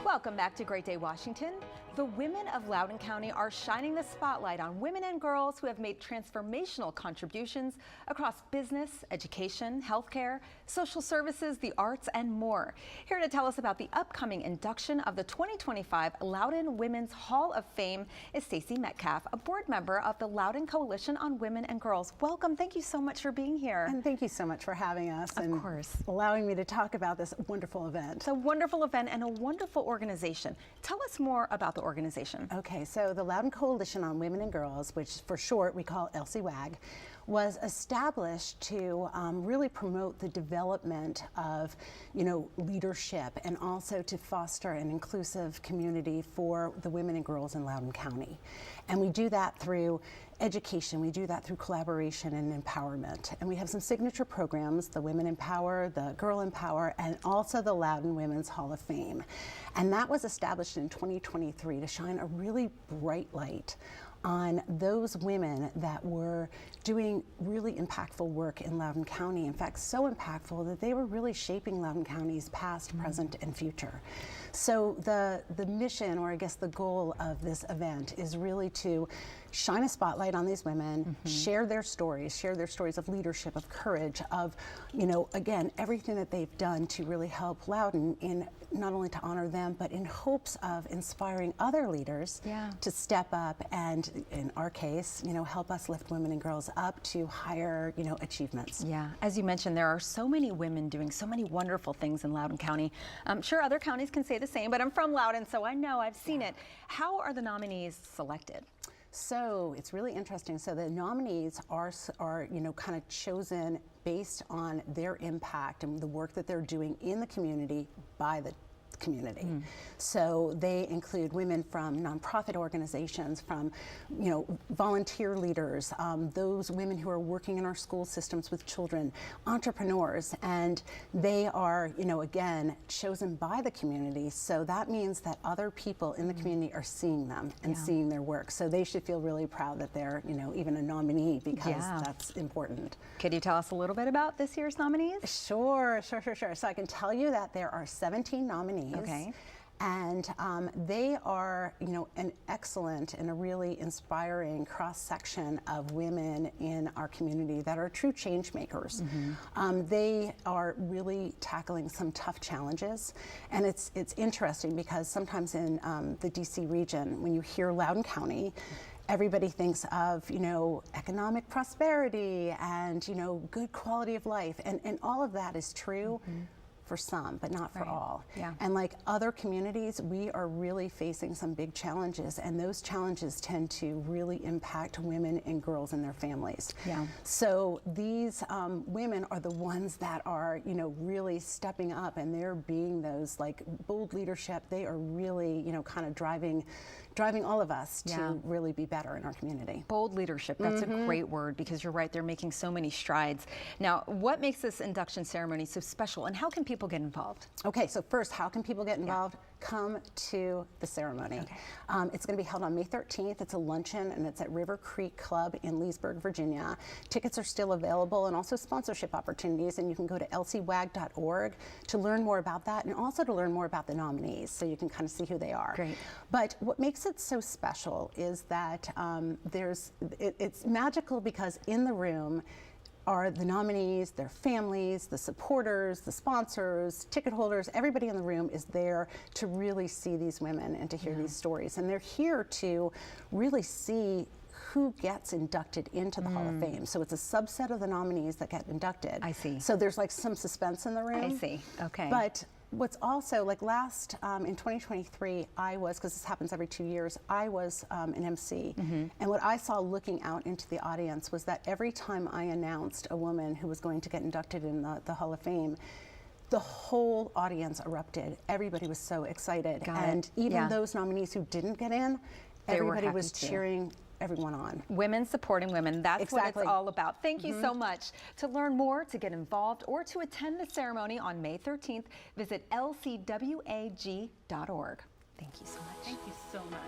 Welcome back to Great Day Washington. The women of Loudoun County are shining the spotlight on women and girls who have made transformational contributions across business, education, healthcare, social services, the arts, and more. Here to tell us about the upcoming induction of the 2025 Loudoun Women's Hall of Fame is Stacey Metcalfe, a board member of the Loudoun Coalition on Women and Girls. Welcome. Thank you so much for being here. And thank you so much for having us. Of course. Allowing me to talk about this wonderful event. It's a wonderful event and a wonderful organization. Tell us more about the organization. Okay, so the Loudoun Coalition on Women and Girls, which for short we call LCWAG, was established to really promote the development of, leadership, and also to foster an inclusive community for the women and girls in Loudoun County. And we do that through education, we do that through collaboration and empowerment. And we have some signature programs, the Women Empower, the Girl Empower, and also the Loudoun Women's Hall of Fame. And that was established in 2023 to shine a really bright light on those women that were doing really impactful work in Loudoun County. In fact, so impactful that they were really shaping Loudoun County's past, present, and future. So the mission, or I guess the goal of this event, is really to shine a spotlight on these women, share their stories of leadership, of courage, of, again, everything that they've done to really help Loudoun, in not only to honor them, but in hopes of inspiring other leaders to step up and, in our case, help us lift women and girls up to higher, achievements. Yeah, as you mentioned, there are so many women doing so many wonderful things in Loudoun County. I'm sure other counties can say the same, but I'm from Loudoun, so I know, I've seen it. How are the nominees selected? So it's really interesting. So the nominees are kind of chosen based on their impact and the work that they're doing in the community by the community. So they include women from nonprofit organizations, from volunteer leaders, those women who are working in our school systems with children, entrepreneurs, and they are again chosen by the community. So that means that other people in the community are seeing them and seeing their work. So they should feel really proud that they're even a nominee, because that's important. Could you tell us a little bit about this year's nominees? Sure. So I can tell you that there are 17 nominees. Okay. And they are, an excellent and a really inspiring cross-section of women in our community that are true change makers. They are really tackling some tough challenges, and it's interesting because sometimes in the DC region, when you hear Loudoun County, everybody thinks of, economic prosperity and, good quality of life, and all of that is true. For some, but not for all. And like other communities, we are really facing some big challenges, and those challenges tend to really impact women and girls and their families. So these women are the ones that are, really stepping up, and they're being those like bold leadership. They are really, kind of driving all of us to really be better in our community. Bold leadership, that's a great word, because you're right, they're making so many strides. Now, what makes this induction ceremony so special, and how can people get involved? Okay, so first, how can people get involved? Come to the ceremony. It's going to be held on May 13th. It's a luncheon, and it's at River Creek Club in Leesburg, Virginia. Tickets are still available, and also sponsorship opportunities, and you can go to LCWAG.org to learn more about that, and also to learn more about the nominees, so you can kind of see who they are. Great. But what makes it so special is that it's magical, because in the room are the nominees, their families, the supporters, the sponsors, ticket holders. Everybody in the room is there to really see these women and to hear these stories. And they're here to really see who gets inducted into the Hall of Fame. So it's a subset of the nominees that get inducted. I see. So there's like some suspense in the room. I see. Okay. But what's also, like in 2023, I was, because this happens every 2 years, I was an MC. And what I saw looking out into the audience was that every time I announced a woman who was going to get inducted in the Hall of Fame, the whole audience erupted. Everybody was so excited. And even those nominees who didn't get in, everybody was cheering everyone on. Women supporting women. That's what it's all about. Thank you so much. To learn more, to get involved, or to attend the ceremony on May 13th, visit LCWAG.org. Thank you so much. Thank you so much.